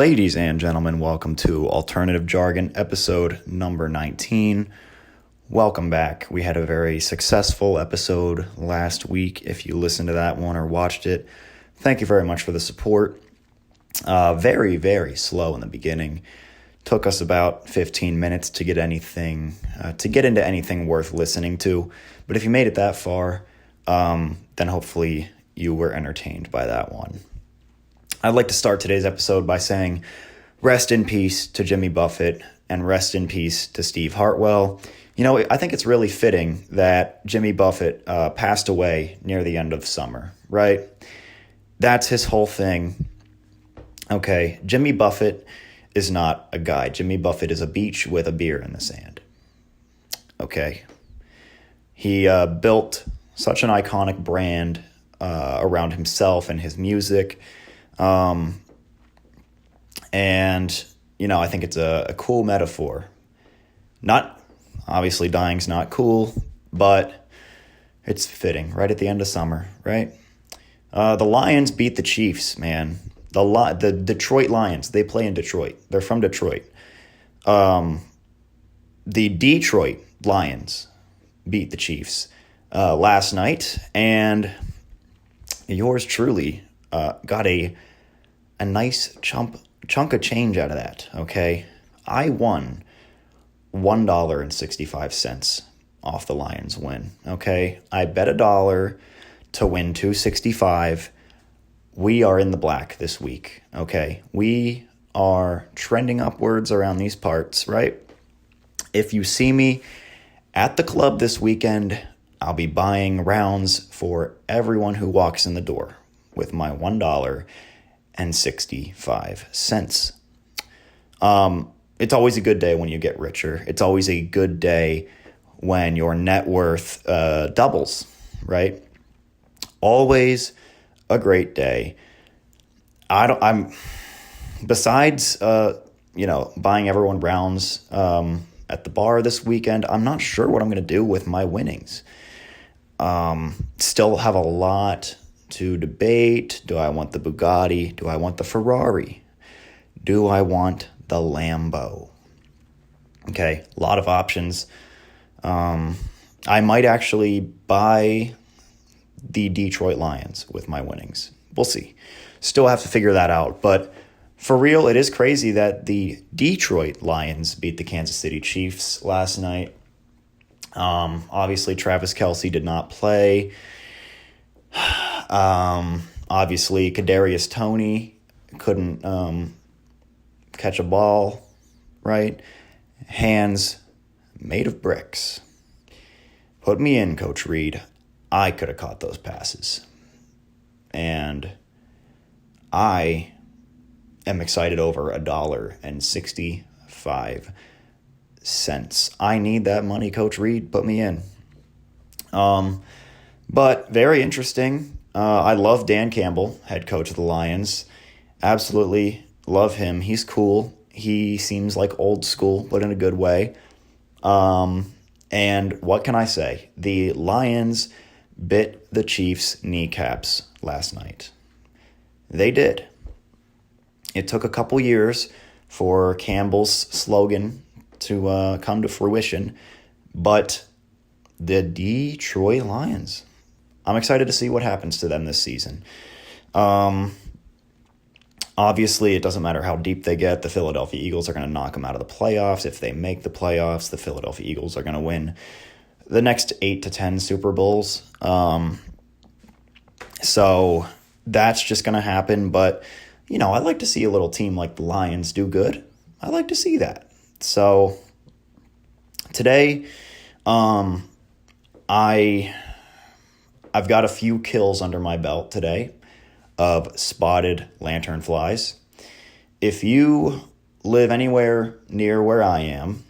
Ladies and gentlemen, welcome to Alternative Jargon, episode number 19. Welcome back. We had a very successful episode last week. If you listened to that one or watched it, thank you very much for the support. Very, very slow in the beginning. Took us about 15 minutes to get into anything worth listening to. But if you made it that far, then hopefully you were entertained by that one. I'd like to start today's episode by saying rest in peace to Jimmy Buffett and rest in peace to Steve Hartwell. You know, I think it's really fitting that Jimmy Buffett passed away near the end of summer, right? That's his whole thing. Okay, Jimmy Buffett is not a guy. Jimmy Buffett is a beach with a beer in the sand. Okay. He built such an iconic brand around himself and his music. And, you know, I think it's a cool metaphor. Not, obviously dying's not cool, but it's fitting right at the end of summer, right? The Lions beat the Chiefs, man. The Detroit Lions, they play in Detroit. They're from Detroit. The Detroit Lions beat the Chiefs last night, and yours truly got a nice chunk of change out of that, okay? I won $1.65 off the Lions win, okay? I bet $1 to win $2.65. We are in the black this week, okay? We are trending upwards around these parts, right? If you see me at the club this weekend, I'll be buying rounds for everyone who walks in the door with my $1.65. It's always a good day when you get richer. It's always a good day when your net worth doubles, right? Always a great day. Besides buying everyone rounds at the bar this weekend, I'm not sure what I'm going to do with my winnings. Still have a lot to debate. Do I want the Bugatti? Do I want the Ferrari? Do I want the Lambo? Okay, a lot of options. I might actually buy the Detroit Lions with my winnings. We'll see. Still have to figure that out. But for real, it is crazy that the Detroit Lions beat the Kansas City Chiefs last night. Obviously, Travis Kelce did not play. Obviously, Kadarius Toney couldn't catch a ball, right? Hands made of bricks. Put me in, Coach Reed. I could have caught those passes. And I am excited over $1.65. I need that money, Coach Reed. Put me in. But very interesting. I love Dan Campbell, head coach of the Lions. Absolutely love him. He's cool. He seems like old school, but in a good way. And what can I say? The Lions bit the Chiefs' kneecaps last night. They did. It took a couple years for Campbell's slogan to come to fruition, but the Detroit Lions, I'm excited to see what happens to them this season. Obviously, it doesn't matter how deep they get. The Philadelphia Eagles are going to knock them out of the playoffs. If they make the playoffs, the Philadelphia Eagles are going to win the next 8 to 10 Super Bowls. So that's just going to happen. But, you know, I like to see a little team like the Lions do good. I like to see that. So today, I've got a few kills under my belt today of spotted lanternflies. If you live anywhere near where I am,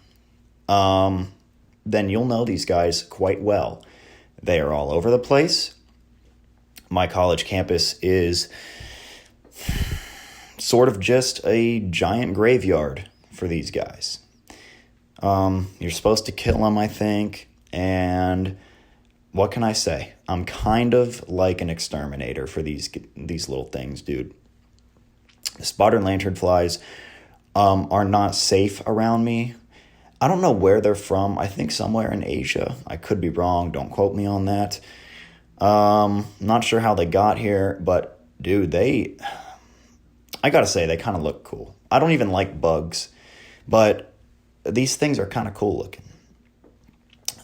then you'll know these guys quite well. They are all over the place. My college campus is sort of just a giant graveyard for these guys. You're supposed to kill them, I think, and what can I say? I'm kind of like an exterminator for these little things, dude. Spotted lanternflies are not safe around me. I don't know where they're from. I think somewhere in Asia. I could be wrong. Don't quote me on that. Not sure how they got here, but dude, I gotta say, they kind of look cool. I don't even like bugs, but these things are kind of cool looking.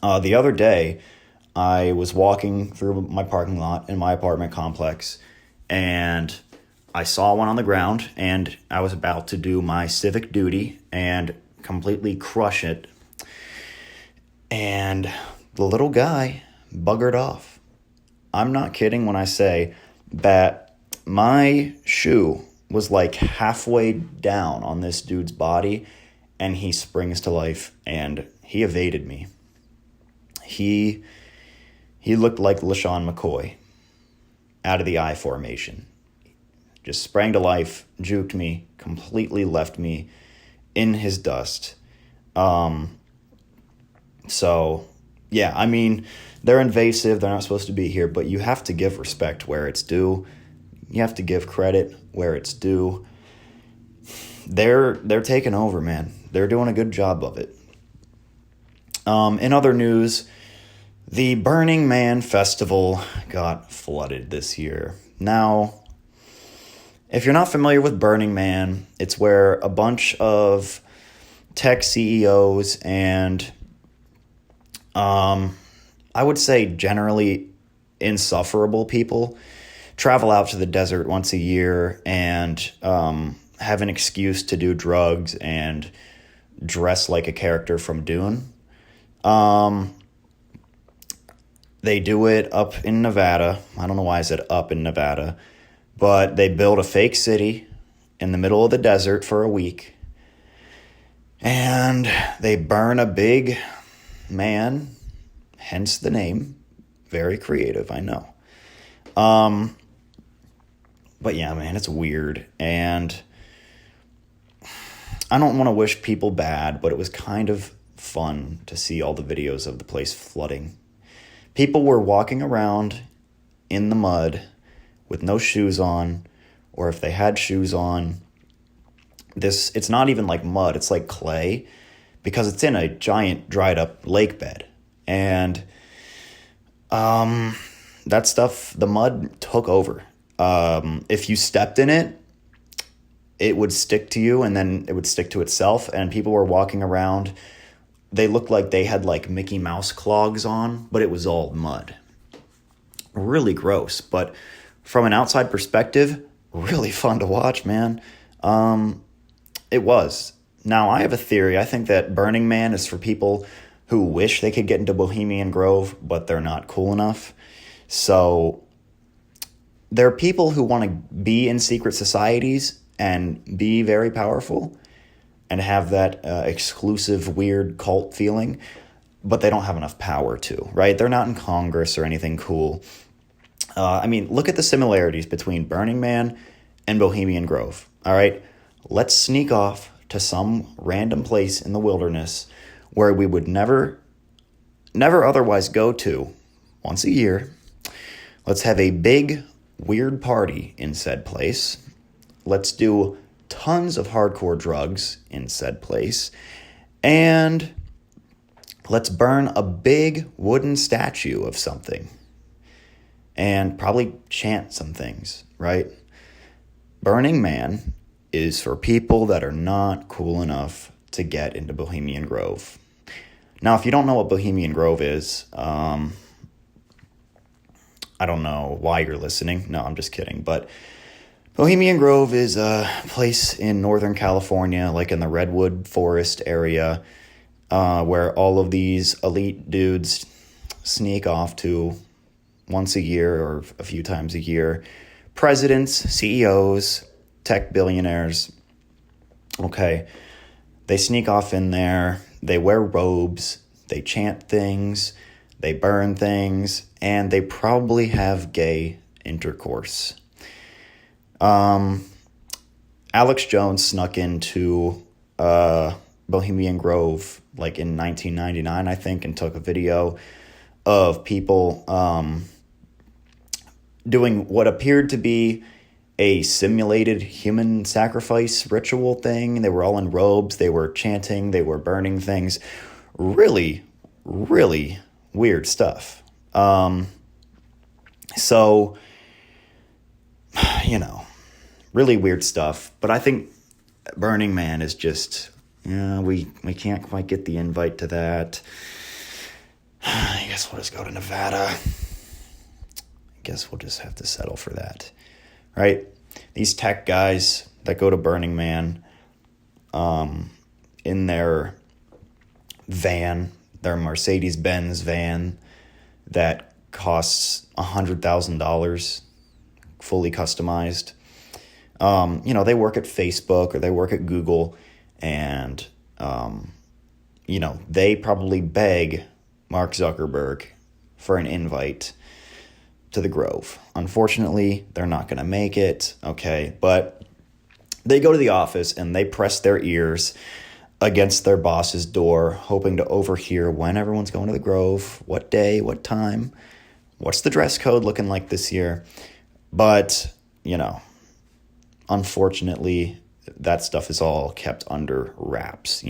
The other day, I was walking through my parking lot in my apartment complex, and I saw one on the ground, and I was about to do my civic duty and completely crush it. And the little guy buggered off. I'm not kidding when I say that my shoe was like halfway down on this dude's body, and he springs to life, and he evaded me. He looked like LaShawn McCoy out of the I formation. Just sprang to life, juked me, completely left me in his dust. So, yeah, I mean, they're invasive. They're not supposed to be here, but you have to give respect where it's due. You have to give credit where it's due. They're taking over, man. They're doing a good job of it. In other news, the Burning Man Festival got flooded this year. Now, if you're not familiar with Burning Man, it's where a bunch of tech CEOs and I would say generally insufferable people travel out to the desert once a year and have an excuse to do drugs and dress like a character from Dune. They do it up in Nevada. I don't know why I said up in Nevada. But they build a fake city in the middle of the desert for a week. And they burn a big man, hence the name. Very creative, I know. But yeah, man, it's weird. And I don't want to wish people bad, but it was kind of fun to see all the videos of the place flooding. People were walking around in the mud with no shoes on, or if they had shoes on, it's not even like mud, it's like clay, because it's in a giant dried up lake bed. And that stuff, the mud took over. If you stepped in it, it would stick to you, and then it would stick to itself, and people were walking around. They looked like they had like Mickey Mouse clogs on, but it was all mud. Really gross, but from an outside perspective, really fun to watch, man. It was. Now, I have a theory. I think that Burning Man is for people who wish they could get into Bohemian Grove, but they're not cool enough. So there are people who want to be in secret societies and be very powerful and have that exclusive, weird cult feeling, but they don't have enough power to, right? They're not in Congress or anything cool. I mean, look at the similarities between Burning Man and Bohemian Grove, all right? Let's sneak off to some random place in the wilderness where we would never otherwise go to once a year. Let's have a big, weird party in said place. Let's do tons of hardcore drugs in said place. And let's burn a big wooden statue of something. And probably chant some things, right? Burning Man is for people that are not cool enough to get into Bohemian Grove. Now, if you don't know what Bohemian Grove is, I don't know why you're listening. No, I'm just kidding. But Bohemian Grove is a place in Northern California, like in the Redwood Forest area, where all of these elite dudes sneak off to once a year or a few times a year. Presidents, CEOs, tech billionaires. Okay, they sneak off in there. They wear robes. They chant things. They burn things. And they probably have gay intercourse. Alex Jones snuck into Bohemian Grove like in 1999, I think, and took a video of people doing what appeared to be a simulated human sacrifice ritual thing. They were all in robes. They were chanting. They were burning things. Really, really weird stuff. So, really weird stuff. But I think Burning Man is just, we can't quite get the invite to that. I guess we'll just go to Nevada. I guess we'll just have to settle for that, right? These tech guys that go to Burning Man in their van, their Mercedes-Benz van that costs $100,000, fully customized. They work at Facebook or they work at Google, and, they probably beg Mark Zuckerberg for an invite to the Grove. Unfortunately, they're not going to make it, okay? But they go to the office and they press their ears against their boss's door, hoping to overhear when everyone's going to the Grove, what day, what time, what's the dress code looking like this year. But, unfortunately, that stuff is all kept under wraps,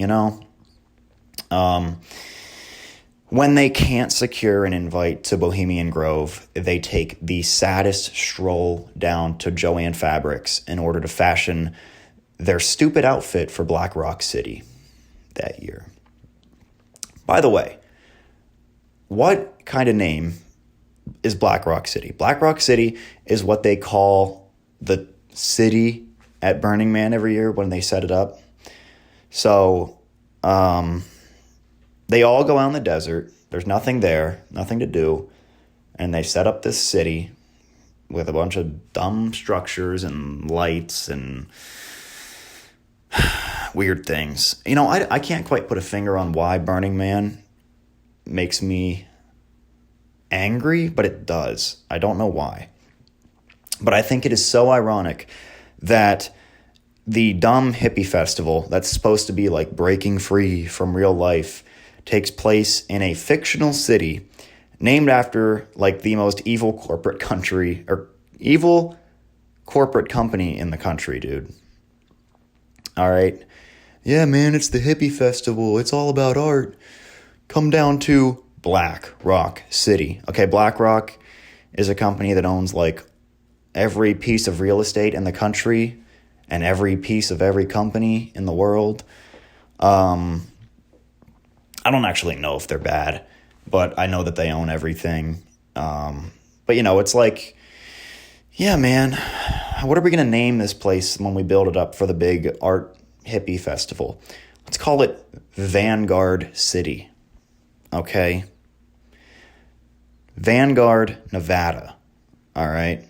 When they can't secure an invite to Bohemian Grove, they take the saddest stroll down to Joann Fabrics in order to fashion their stupid outfit for Black Rock City that year. By the way, what kind of name is Black Rock City? Black Rock City is what they call the city at Burning Man every year when they set it up. So, they all go out in the desert. There's nothing there, nothing to do. And they set up this city with a bunch of dumb structures and lights and weird things. I can't quite put a finger on why Burning Man makes me angry, but it does. I don't know why. But I think it is so ironic that the dumb hippie festival that's supposed to be like breaking free from real life takes place in a fictional city named after like the most evil corporate company in the country, dude. All right. Yeah, man, it's the hippie festival. It's all about art. Come down to Black Rock City. Okay, Black Rock is a company that owns like every piece of real estate in the country and every piece of every company in the world. I don't actually know if they're bad, but I know that they own everything. But it's like, yeah, man, what are we going to name this place when we build it up for the big art hippie festival? Let's call it Vanguard City. Okay? Vanguard, Nevada. All right?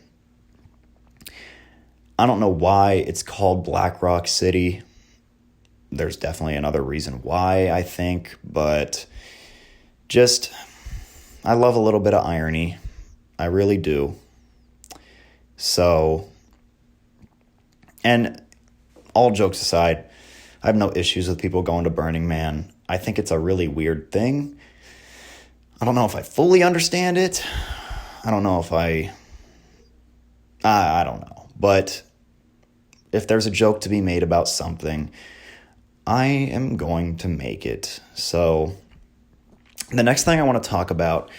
I don't know why it's called Black Rock City. There's definitely another reason why, I think, but just, I love a little bit of irony. I really do. So, and all jokes aside, I have no issues with people going to Burning Man. I think it's a really weird thing. I don't know if I fully understand it. I don't know if I don't know. But if there's a joke to be made about something, I am going to make it. So the next thing I want to talk about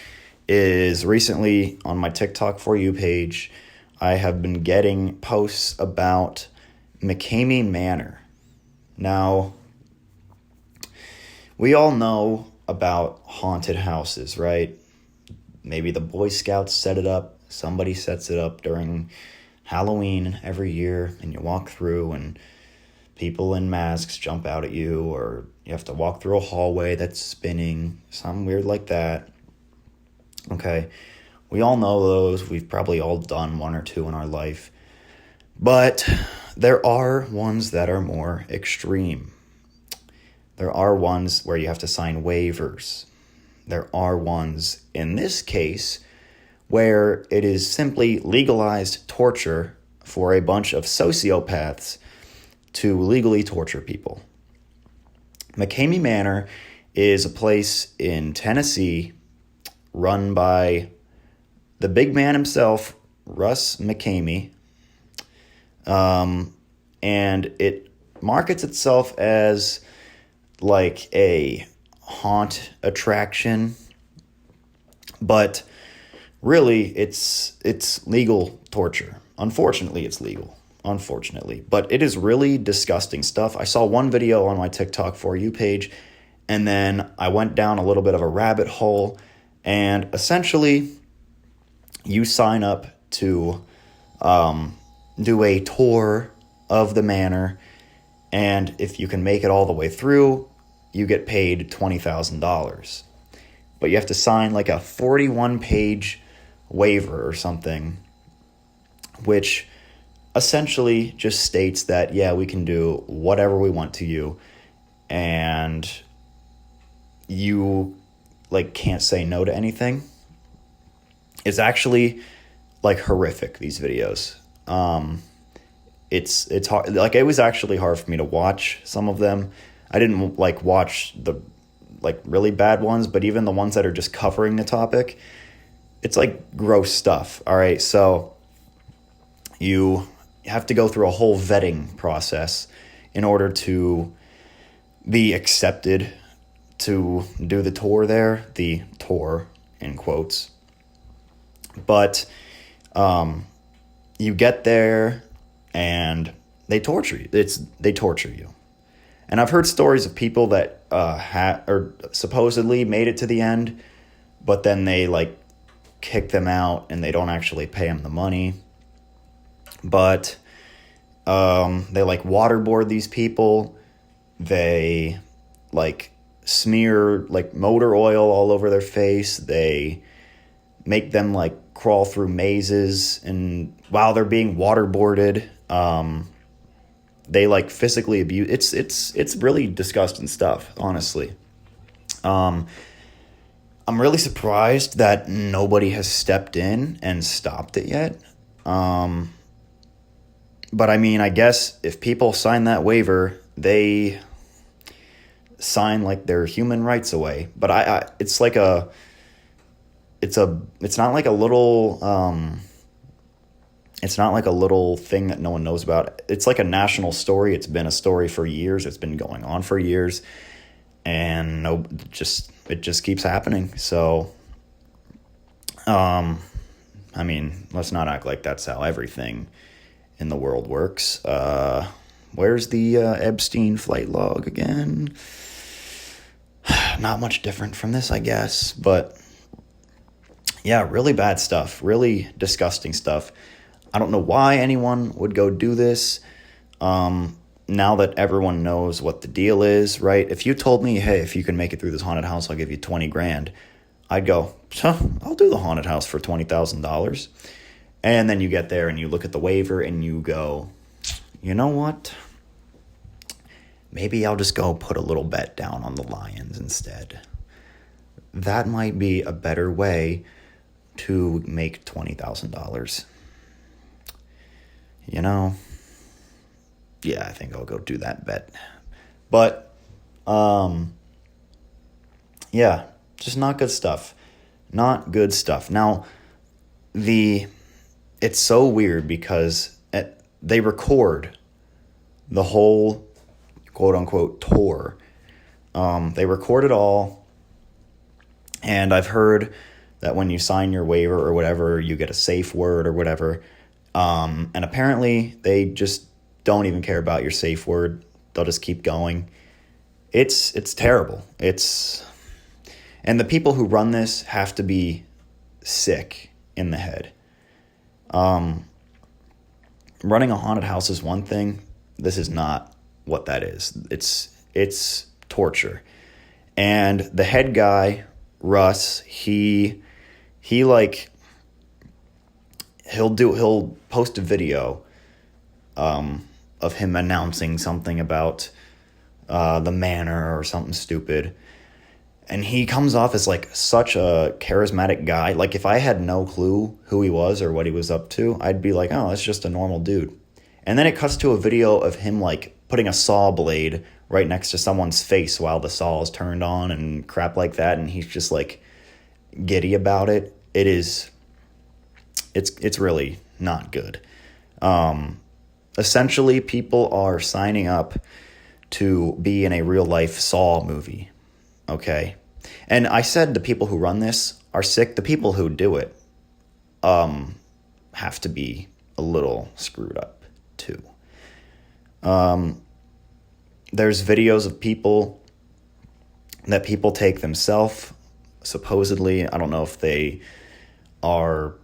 is recently on my TikTok For You page, I have been getting posts about McKamey Manor. Now, we all know about haunted houses, right? Maybe the Boy Scouts set it up. Somebody sets it up during Halloween every year, and you walk through and people in masks jump out at you, or you have to walk through a hallway that's spinning, something weird like that. Okay, we all know those. We've probably all done one or two in our life. But there are ones that are more extreme. There are ones where you have to sign waivers. There are ones, in this case, where it is simply legalized torture for a bunch of sociopaths to legally torture people. McKamey Manor is a place in Tennessee run by the big man himself, Russ McKamey. And it markets itself as like a haunt attraction, but really it's legal torture. Unfortunately, it's legal. Unfortunately, but it is really disgusting stuff. I saw one video on my TikTok For You page, and then I went down a little bit of a rabbit hole, and essentially you sign up to do a tour of the manor, and if you can make it all the way through, you get paid $20,000. But you have to sign like a 41-page waiver or something, which essentially just states that, yeah, we can do whatever we want to you, and you like can't say no to anything. It's actually like horrific, these videos. It's hard. Like, it was actually hard for me to watch some of them. I didn't like watch the like really bad ones, but even the ones that are just covering the topic, it's like gross stuff. All right, so you have to go through a whole vetting process in order to be accepted to do the tour there, the tour in quotes. But you get there and they torture you. They torture you. And I've heard stories of people that or supposedly made it to the end, but then they like kick them out and they don't actually pay them the money. But they like waterboard these people. They like smear like motor oil all over their face. They make them like crawl through mazes, and while they're being waterboarded, they like physically abuse. It's really disgusting stuff, honestly. I'm really surprised that nobody has stepped in and stopped it yet. But I mean, I guess if people sign that waiver, they sign like their human rights away. But it's like it's not like a little, it's not like a little thing that no one knows about. It's like a national story. It's been a story for years. It's been going on for years, and it just keeps happening. So, I mean, let's not act like that's how everything in the world works. Where's the Epstein flight log again? Not much different from this, I guess, but yeah, really bad stuff, really disgusting stuff. I don't know why anyone would go do this. Now that everyone knows what the deal is, right? If you told me, hey, if you can make it through this haunted house, I'll give you $20,000, I'd go, I'll do the haunted house for $20,000. And then you get there and you look at the waiver and you go, you know what? Maybe I'll just go put a little bet down on the Lions instead. That might be a better way to make $20,000. You know, yeah, I think I'll go do that bet. But, yeah, just not good stuff. Not good stuff. Now, it's so weird because they record the whole quote-unquote tour. They record it all, and I've heard that when you sign your waiver or whatever, you get a safe word or whatever. And apparently they just don't even care about your safe word. They'll just keep going. It's terrible. And the people who run this have to be sick in the head. Running a haunted house is one thing. This is not what that is. It's torture. And the head guy, Russ, he'll post a video of him announcing something about the manor or something stupid, and he comes off as like such a charismatic guy. Like, if I had no clue who he was or what he was up to, I'd be like, oh, that's just a normal dude. And then it cuts to a video of him like putting a saw blade right next to someone's face while the saw is turned on and crap like that, and he's just like giddy about it. It's really not good. Essentially, people are signing up to be in a real-life Saw movie, okay? And I said the people who run this are sick. The people who do it have to be a little screwed up, too. There's videos of people that people take themselves, supposedly. I don't know if they are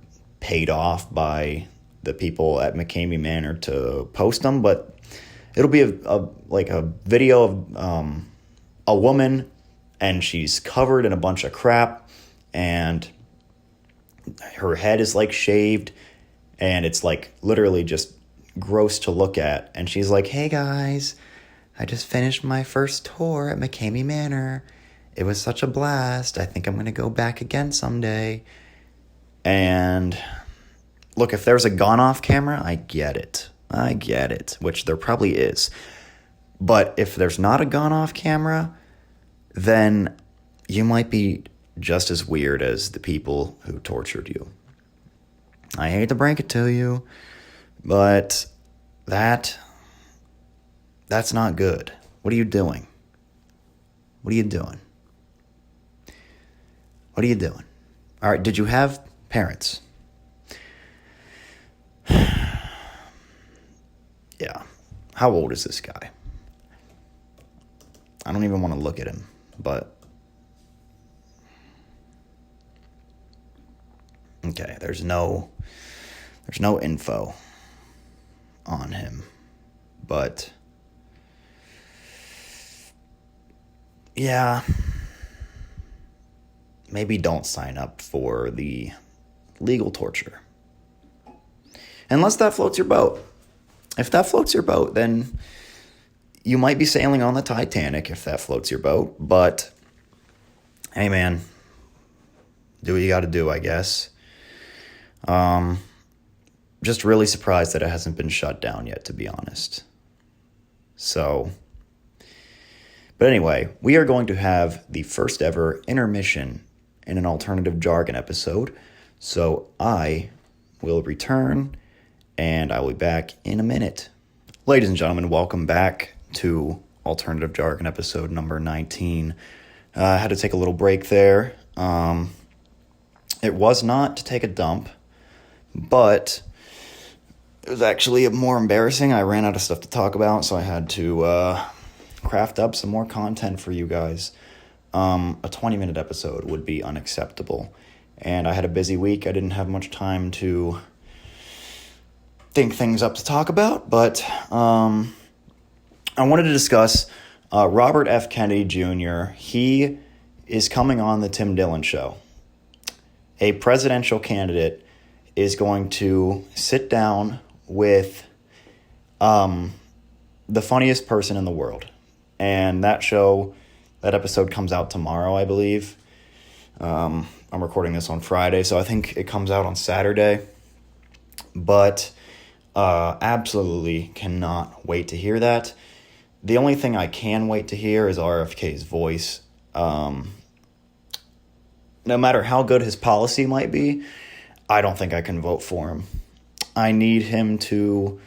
paid off by the people at McCamey Manor to post them, but it'll be a video of a woman, and she's covered in a bunch of crap, and her head is like shaved, and it's like literally just gross to look at. And she's like, "Hey guys, I just finished my first tour at McCamey Manor. It was such a blast. I think I'm going to go back again someday." And look, if there's a gone-off camera, I get it, which there probably is. But if there's not a gone-off camera, then you might be just as weird as the people who tortured you. I hate to break it to you, but that's not good. What are you doing? What are you doing? What are you doing? All right, did you have parents? Yeah. How old is this guy? I don't even want to look at him, but okay, there's no info on him, but yeah, maybe don't sign up for the legal torture unless that floats your boat. If that floats your boat, then you might be sailing on the Titanic if that floats your boat. But hey, man, do what you got to do, I guess. Just really surprised that it hasn't been shut down yet, to be honest. So, but anyway, we are going to have the first ever intermission in an Alternative Jargon episode. So I will return, and I will be back in a minute. Ladies and gentlemen, welcome back to Alternative Jargon episode number 19. I had to take a little break there. It was not to take a dump, but it was actually more embarrassing. I ran out of stuff to talk about, so I had to craft up some more content for you guys. A 20-minute episode would be unacceptable. And I had a busy week. I didn't have much time to think things up to talk about, but I wanted to discuss Robert F. Kennedy Jr. He is coming on the Tim Dillon Show. A presidential candidate is going to sit down with the funniest person in the world. And that episode comes out tomorrow, I believe. I'm recording this on Friday, so I think it comes out on Saturday. But absolutely cannot wait to hear that. The only thing I can wait to hear is RFK's voice. No matter how good his policy might be, I don't think I can vote for him. I need him to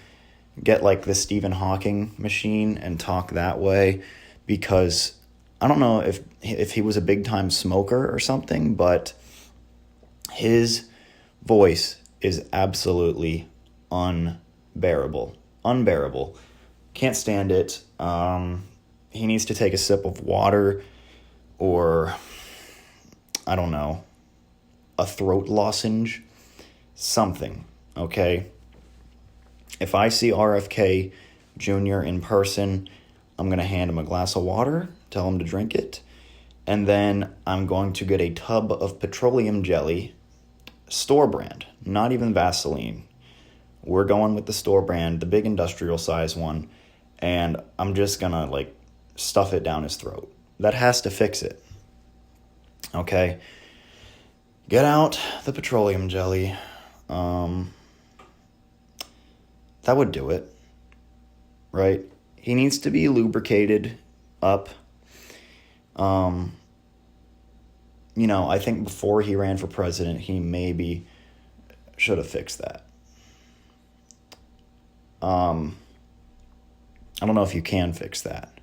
get like the Stephen Hawking machine and talk that way, because I don't know if he was a big-time smoker or something, but his voice is absolutely unbearable. Can't stand it. He needs to take a sip of water, or I don't know, a throat lozenge, something, okay? If I see RFK Jr. in person, I'm going to hand him a glass of water, tell him to drink it, and then I'm going to get a tub of petroleum jelly, store brand, not even Vaseline. We're going with the store brand, the big industrial size one, and I'm just going to stuff it down his throat. That has to fix it. Okay? Get out the petroleum jelly. That would do it. Right? He needs to be lubricated up. I think before he ran for president, he maybe should have fixed that. I don't know if you can fix that.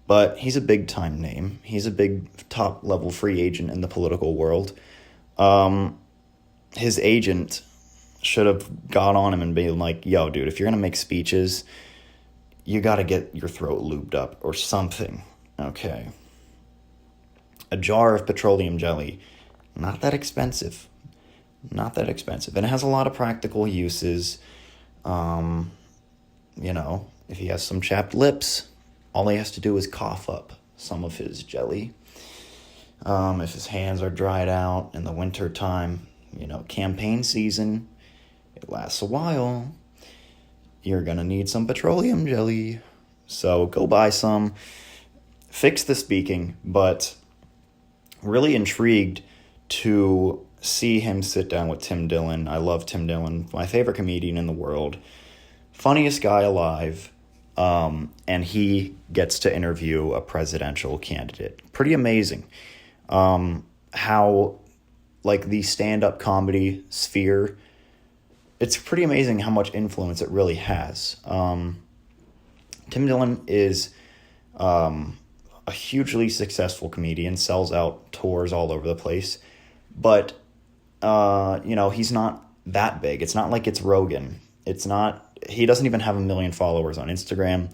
But he's a big-time name. He's a big top-level free agent in the political world. His agent should have got on him and been like, yo, dude, if you're going to make speeches, you got to get your throat lubed up or something. Okay. A jar of petroleum jelly, not that expensive. Not that expensive. And it has a lot of practical uses. If he has some chapped lips, all he has to do is cough up some of his jelly. If his hands are dried out in the winter time, campaign season, it lasts a while. You're going to need some petroleum jelly. So go buy some. Fix the speaking, but really intrigued to see him sit down with Tim Dillon. I love Tim Dillon, my favorite comedian in the world. Funniest guy alive. And he gets to interview a presidential candidate. Pretty amazing. How, the stand-up comedy sphere, it's pretty amazing how much influence it really has. Tim Dillon is a hugely successful comedian, sells out tours all over the place. But, he's not that big. It's not like it's Rogan. He doesn't even have 1 million followers on Instagram.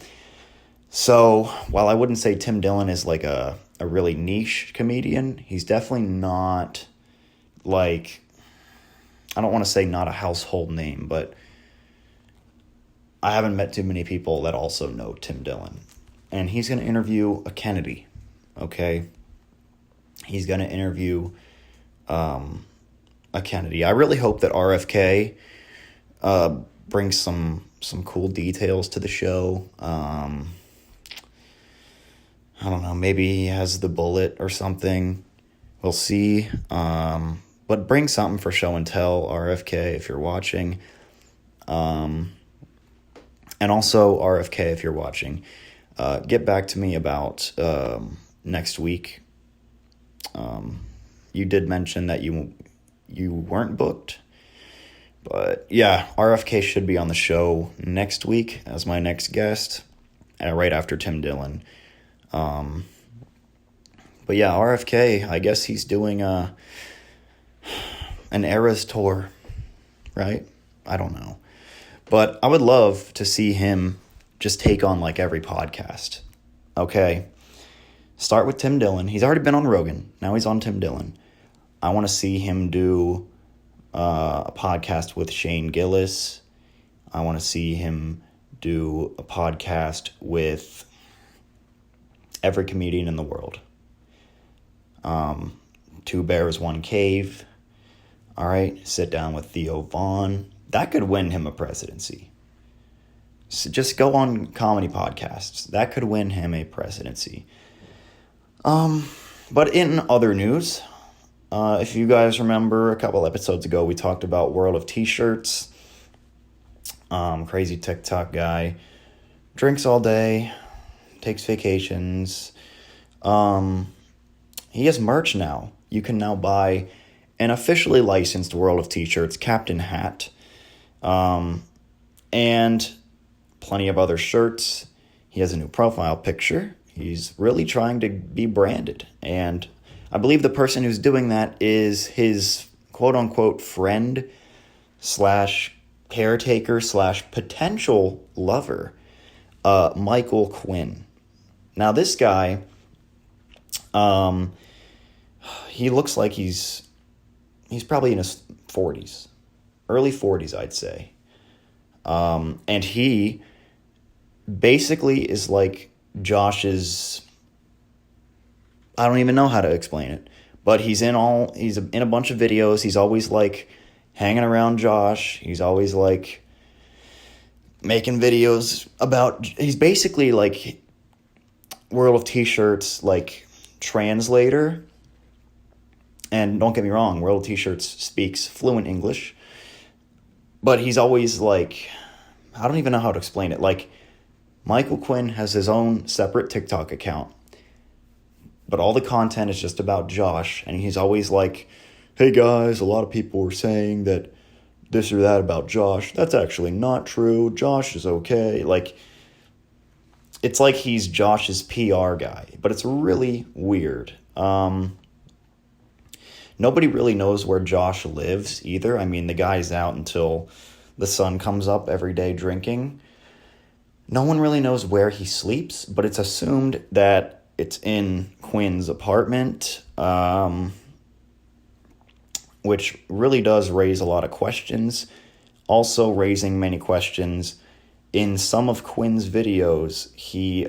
So while I wouldn't say Tim Dillon is like a really niche comedian, he's definitely not I don't want to say not a household name, but I haven't met too many people that also know Tim Dillon. And he's going to interview a Kennedy, okay? He's going to interview a Kennedy. I really hope that RFK brings some cool details to the show. I don't know, maybe he has the bullet or something. We'll see. But bring something for show and tell, RFK, if you're watching. And also, RFK, if you're watching, get back to me about next week. You did mention that you weren't booked. But yeah, RFK should be on the show next week as my next guest, right after Tim Dillon. But yeah, RFK, I guess he's doing an Eras tour, right? I don't know. But I would love to see him just take on every podcast. Okay? Start with Tim Dillon. He's already been on Rogan. Now he's on Tim Dillon. I want to see him do a podcast with Shane Gillis. I want to see him do a podcast with every comedian in the world. 2 Bears, 1 Cave. All right, sit down with Theo Vaughn. That could win him a presidency. So just go on comedy podcasts. That could win him a presidency. But in other news, if you guys remember, a couple episodes ago, we talked about World of T-Shirts. Crazy TikTok guy. Drinks all day. Takes vacations. He has merch now. You can now buy an officially licensed World of T-Shirts Captain Hat. And plenty of other shirts. He has a new profile picture. He's really trying to be branded. And I believe the person who's doing that is his quote-unquote friend / caretaker / potential lover, Michael Quinn. Now, this guy, he looks like he's probably in his 40s, early 40s, I'd say. And he basically is like Josh's, I don't even know how to explain it, but he's in a bunch of videos. He's always hanging around Josh. He's always making videos about, he's basically World of T-Shirts translator. And don't get me wrong, World of T-Shirts speaks fluent English, but he's always I don't even know how to explain it. Michael Quinn has his own separate TikTok account, but all the content is just about Josh, and he's always hey guys, a lot of people were saying that this or that about Josh. That's actually not true. Josh is okay. Like, it's like he's Josh's PR guy, but it's really weird. Nobody really knows where Josh lives either. I mean, the guy's out until the sun comes up every day drinking. No one really knows where he sleeps, but it's assumed that it's in Quinn's apartment, which really does raise a lot of questions. Also raising many questions, in some of Quinn's videos, he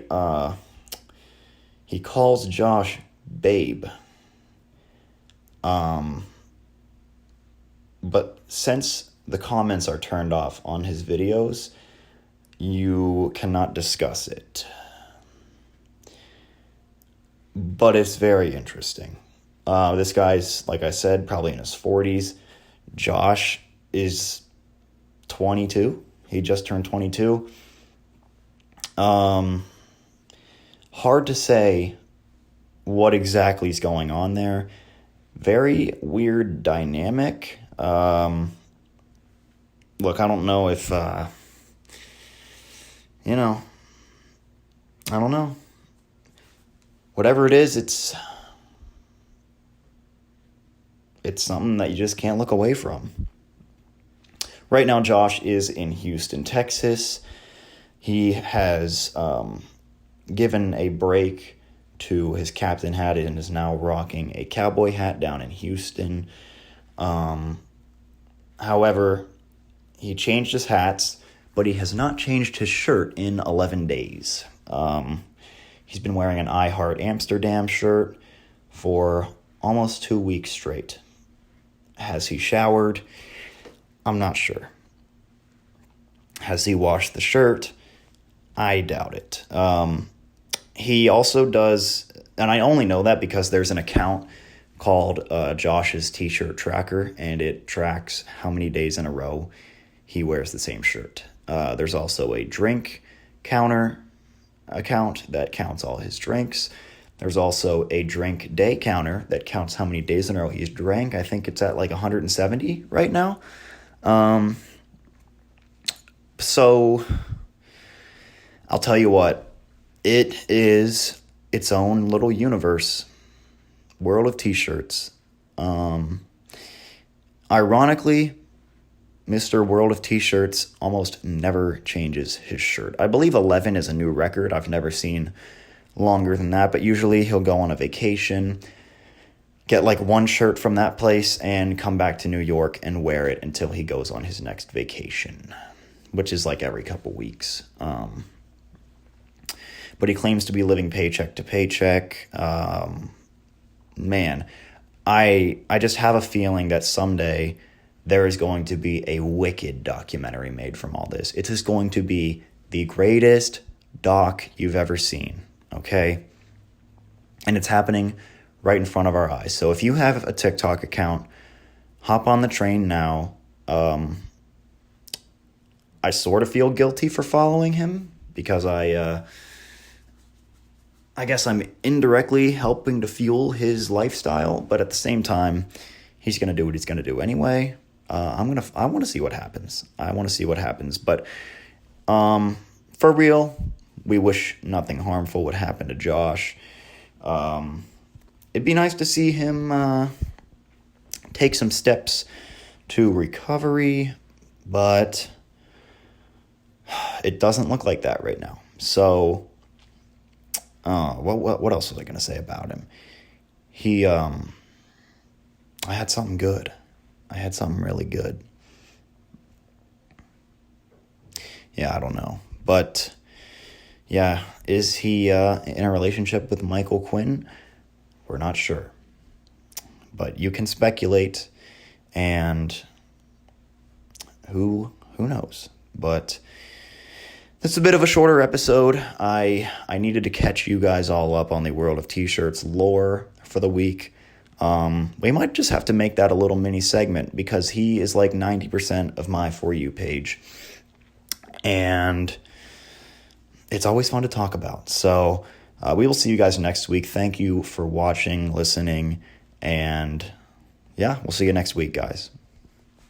calls Josh babe. But since the comments are turned off on his videos, you cannot discuss it. But it's very interesting. This guy's, like I said, probably in his 40s. Josh is 22. He just turned 22. Hard to say what exactly is going on there. Very weird dynamic. Look, I don't know if, I don't know. Whatever it is, it's something that you just can't look away from. Right now, Josh is in Houston, Texas. He has given a break to his captain hat and is now rocking a cowboy hat down in Houston. However, he changed his hats, but he has not changed his shirt in 11 days. He's been wearing an I Heart Amsterdam shirt for almost 2 weeks straight. Has he showered? I'm not sure. Has he washed the shirt? I doubt it. He also does, and I only know that because there's an account called Josh's T-Shirt Tracker, and it tracks how many days in a row he wears the same shirt. There's also a drink counter account that counts all his drinks. There's also a drink day counter that counts how many days in a row he's drank. I think it's at like 170 right now. So I'll tell you what, it is its own little universe, world of T-shirts. Ironically, Mr. World of T-Shirts almost never changes his shirt. I believe 11 is a new record. I've never seen longer than that, but usually he'll go on a vacation, get like one shirt from that place, and come back to New York and wear it until he goes on his next vacation, which is like every couple weeks. But he claims to be living paycheck to paycheck. Man, I just have a feeling that someday there is going to be a wicked documentary made from all this. It is going to be the greatest doc you've ever seen, okay? And it's happening right in front of our eyes. So if you have a TikTok account, hop on the train now. I sort of feel guilty for following him because I guess I'm indirectly helping to fuel his lifestyle, but at the same time, he's going to do what he's going to do anyway. I want to see what happens. But for real, we wish nothing harmful would happen to Josh. It'd be nice to see him take some steps to recovery, but it doesn't look like that right now. So, what else was I going to say about him? I had something good. I had something really good. Yeah, I don't know. But, yeah, is he in a relationship with Michael Quinn? We're not sure. But you can speculate, and who knows? But this is a bit of a shorter episode. I needed to catch you guys all up on the World of T-Shirts lore for the week. We might just have to make that a little mini segment because he is like 90% of my For You page. And it's always fun to talk about. So we will see you guys next week. Thank you for watching, listening, and yeah, we'll see you next week, guys.